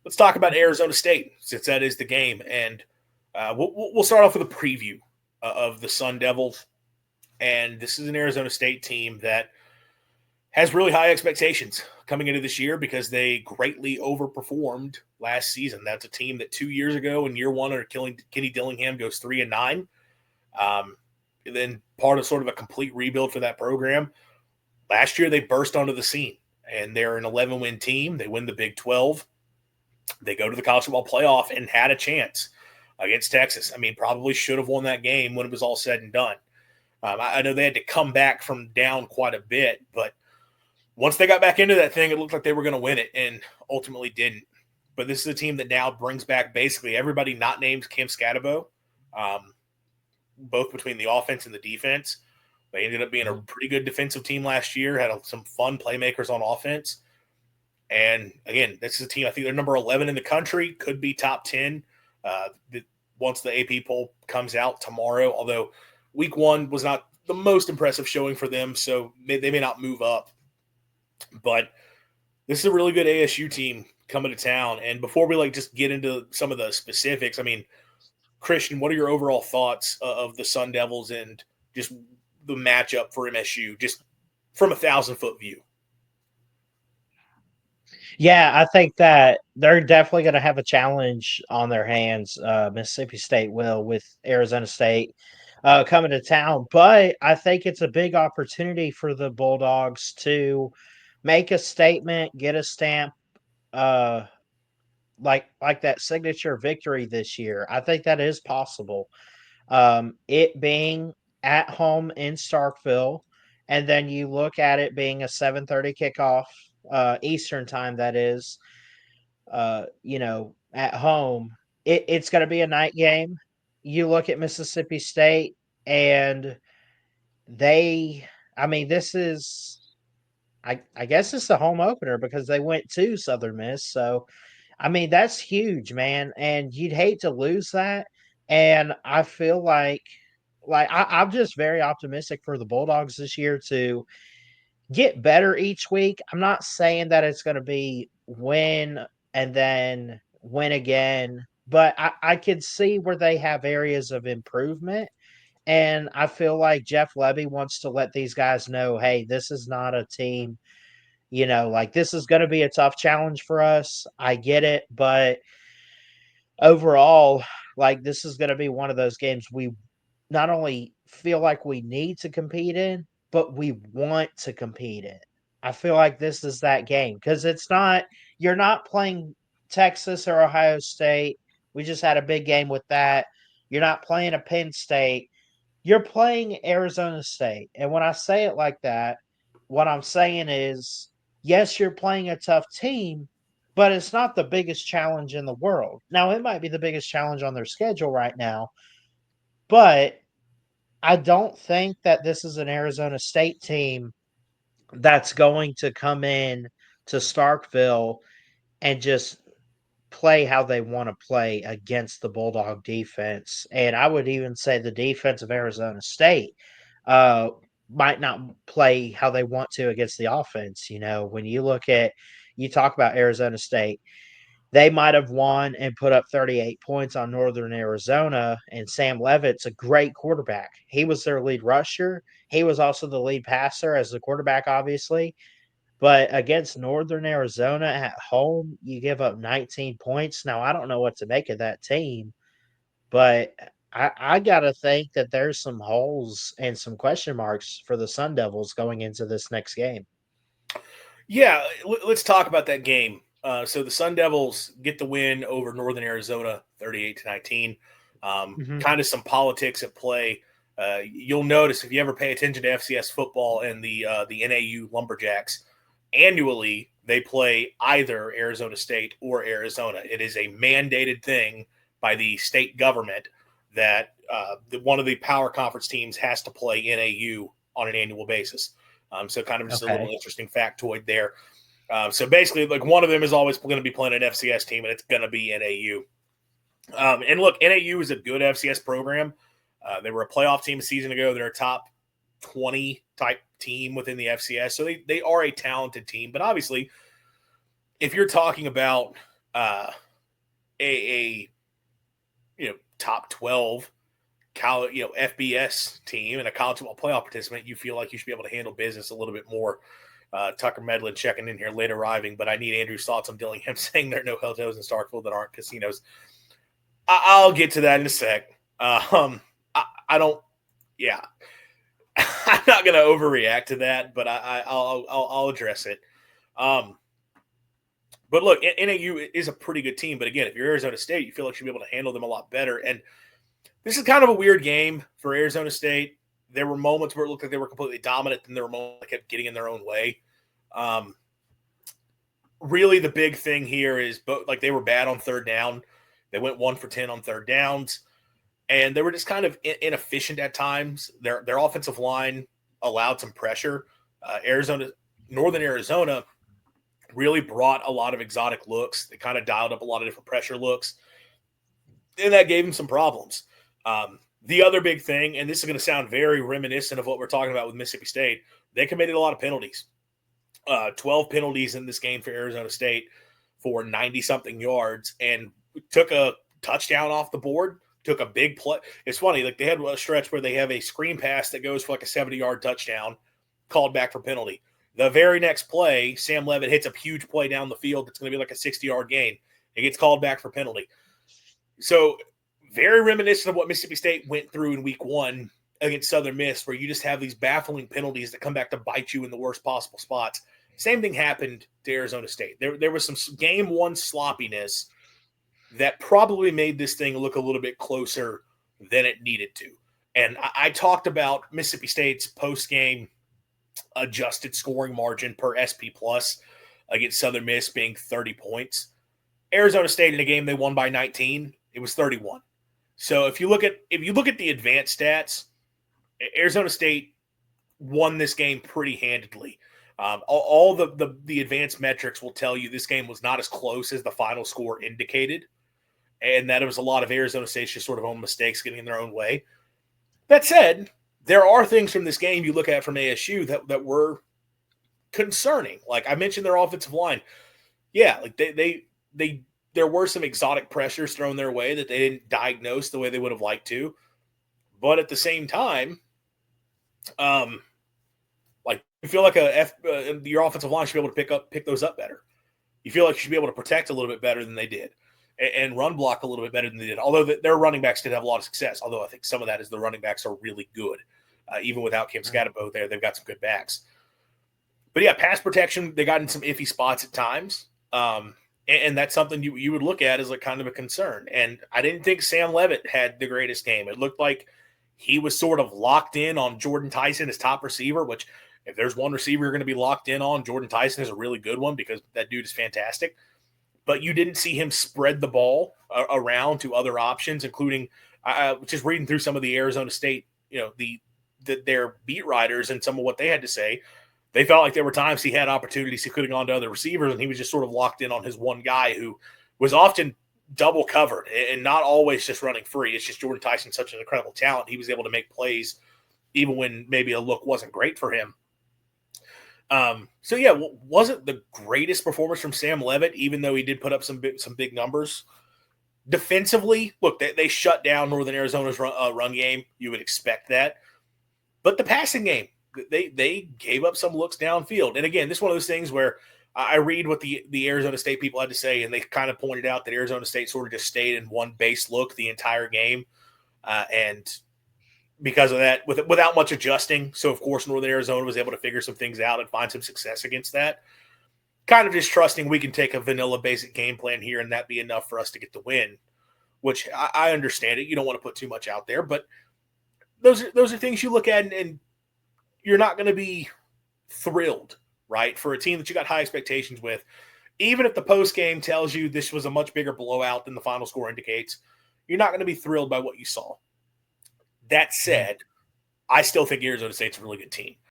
let's talk about Arizona State since that is the game. And we'll start off with a preview of the Sun Devils. And this is an Arizona State team that has really high expectations coming into this year because they greatly overperformed last season. That's a team that 2 years ago in year one under Kenny Dillingham goes 3-9. And then part of sort of a complete rebuild for that program. Last year they burst onto the scene and they're an 11-win team. They win the Big 12. They go to the college football playoff and had a chance against Texas. I mean, probably should have won that game when it was all said and done. I know they had to come back from down quite a bit, but once they got back into that thing, it looked like they were going to win it and ultimately didn't. But this is a team that now brings back basically everybody not named Kim Scatabo, both between the offense and the defense. They ended up being a pretty good defensive team last year, had some fun playmakers on offense. And, again, this is a team, I think they're number 11 in the country, could be top 10 once the AP poll comes out tomorrow, although week one was not the most impressive showing for them, so they may not move up. But this is a really good ASU team coming to town. And before we just get into some of the specifics, I mean, Christian, what are your overall thoughts of the Sun Devils and just the matchup for MSU, just from 1,000-foot view? Yeah, I think that they're definitely going to have a challenge on their hands. Mississippi State will with Arizona State coming to town, but I think it's a big opportunity for the Bulldogs to make a statement, get a stamp, uh, like that signature victory this year. I think that is possible. It being at home in Starkville, and then you look at it being a 7:30 kickoff Eastern time. That is, at home. It's going to be a night game. You look at Mississippi State, and they. I mean, this is. I guess it's the home opener because they went to Southern Miss. So, I mean, that's huge, man. And you'd hate to lose that. And I feel I'm just very optimistic for the Bulldogs this year to get better each week. I'm not saying that it's going to be win and then win again, but I could see where they have areas of improvement. And I feel like Jeff Levy wants to let these guys know, hey, this is not a team, this is going to be a tough challenge for us. I get it, but overall, this is going to be one of those games we not only feel like we need to compete in, but we want to compete in. I feel like this is that game because you're not playing Texas or Ohio State. We just had a big game with that. You're not playing a Penn State. You're playing Arizona State. And when I say it like that, what I'm saying is, yes, you're playing a tough team, but it's not the biggest challenge in the world. Now, it might be the biggest challenge on their schedule right now, but I don't think that this is an Arizona State team that's going to come in to Starkville and just play how they want to play against the Bulldog defense. And I would even say the defense of Arizona State uh, might not play how they want to against the offense. When you talk about Arizona State, they might have won and put up 38 points on Northern Arizona, and Sam Levitt's a great quarterback. He was their lead rusher. He was also the lead passer as the quarterback, obviously. But against Northern Arizona at home, you give up 19 points. Now, I don't know what to make of that team, but I got to think that there's some holes and some question marks for the Sun Devils going into this next game. Yeah, let's talk about that game. So the Sun Devils get the win over Northern Arizona, 38-19. Hmm. Kind of some politics at play. You'll notice if you ever pay attention to FCS football and the NAU Lumberjacks, annually they play either Arizona State or Arizona. It is a mandated thing by the state government that one of the power conference teams has to play NAU on an annual basis. So kind of just a little Okay. interesting factoid there. So basically, one of them is always going to be playing an FCS team, and it's going to be NAU. And look, NAU is a good FCS program. They were a playoff team a season ago. They're a top 20 type team within the FCS. So they are a talented team. But obviously, if you're talking about uh, a top 12 college, FBS team and a college football playoff participant, you feel like you should be able to handle business a little bit more. Tucker Medlin checking in here, late arriving, but I need Andrew's thoughts on Dillingham saying there are no hotels in Starkville that aren't casinos. I'll get to that in a sec. I don't. Yeah, I'm not going to overreact to that, but I'll address it. But look, NAU is a pretty good team. But again, if you're Arizona State, you feel like you should be able to handle them a lot better. And this is kind of a weird game for Arizona State. There were moments where it looked like they were completely dominant, and there were moments that kept getting in their own way. Really, the big thing here is like they were bad on third down. They went 1 for 10 on third downs, and they were just kind of inefficient at times. Their offensive line allowed some pressure. Northern Arizona really brought a lot of exotic looks. They kind of dialed up a lot of different pressure looks, and that gave them some problems. The other big thing, and this is going to sound very reminiscent of what we're talking about with Mississippi State, they committed a lot of penalties. 12 penalties in this game for Arizona State for 90-something yards, and took a touchdown off the board, took a big play. It's funny, like they had a stretch where they have a screen pass that goes for like a 70-yard touchdown, called back for penalty. The very next play, Sam Levitt hits a huge play down the field that's going to be like a 60-yard gain. It gets called back for penalty. So very reminiscent of what Mississippi State went through in week 1 against Southern Miss, where you just have these baffling penalties that come back to bite you in the worst possible spots. Same thing happened to Arizona State. There was some game 1 sloppiness that probably made this thing look a little bit closer than it needed to. And I talked about Mississippi State's post-game adjusted scoring margin per SP Plus against Southern Miss being 30 points. Arizona State in a game they won by 19, it was 31. So if you look at the advanced stats, Arizona State won this game pretty handedly. All the advanced metrics will tell you this game was not as close as the final score indicated, and that it was a lot of Arizona State's just sort of own mistakes getting in their own way. That said, there are things from this game you look at from ASU that were concerning. Like I mentioned, their offensive line. Yeah, like they there were some exotic pressures thrown their way that they didn't diagnose the way they would have liked to. But at the same time, like you feel like your offensive line should be able to pick those up better. You feel like you should be able to protect a little bit better than they did, and run block a little bit better than they did. Although their running backs did have a lot of success. Although I think some of that is the running backs are really good. Even without Kim Scatterbo there, they've got some good backs. But yeah, pass protection, they got in some iffy spots at times. And that's something you would look at as like kind of a concern. And I didn't think Sam Levitt had the greatest game. It looked like he was sort of locked in on Jordan Tyson as top receiver, which if there's one receiver you're going to be locked in on, Jordan Tyson is a really good one because that dude is fantastic. But you didn't see him spread the ball around to other options, including just reading through some of the Arizona State, their beat writers and some of what they had to say. They felt like there were times he had opportunities he could have gone to other receivers, and he was just sort of locked in on his one guy who was often double covered and not always just running free. It's just Jordan Tyson's such an incredible talent. He was able to make plays even when maybe a look wasn't great for him. So yeah, wasn't the greatest performance from Sam Levitt, even though he did put up some big numbers. Defensively, look, they shut down Northern Arizona's run game. You would expect that. But the passing game, they gave up some looks downfield. And again, this is one of those things where I read what the Arizona State people had to say, and they kind of pointed out that Arizona State sort of just stayed in one base look the entire game. And because of that, without much adjusting. So, of course, Northern Arizona was able to figure some things out and find some success against that. Kind of just trusting we can take a vanilla basic game plan here and that be enough for us to get the win, which I understand it. You don't want to put too much out there, but those are things you look at and you're not going to be thrilled, right? For a team that you got high expectations with, even if the post game tells you this was a much bigger blowout than the final score indicates, you're not going to be thrilled by what you saw. That said, I still think Arizona State's a really good team.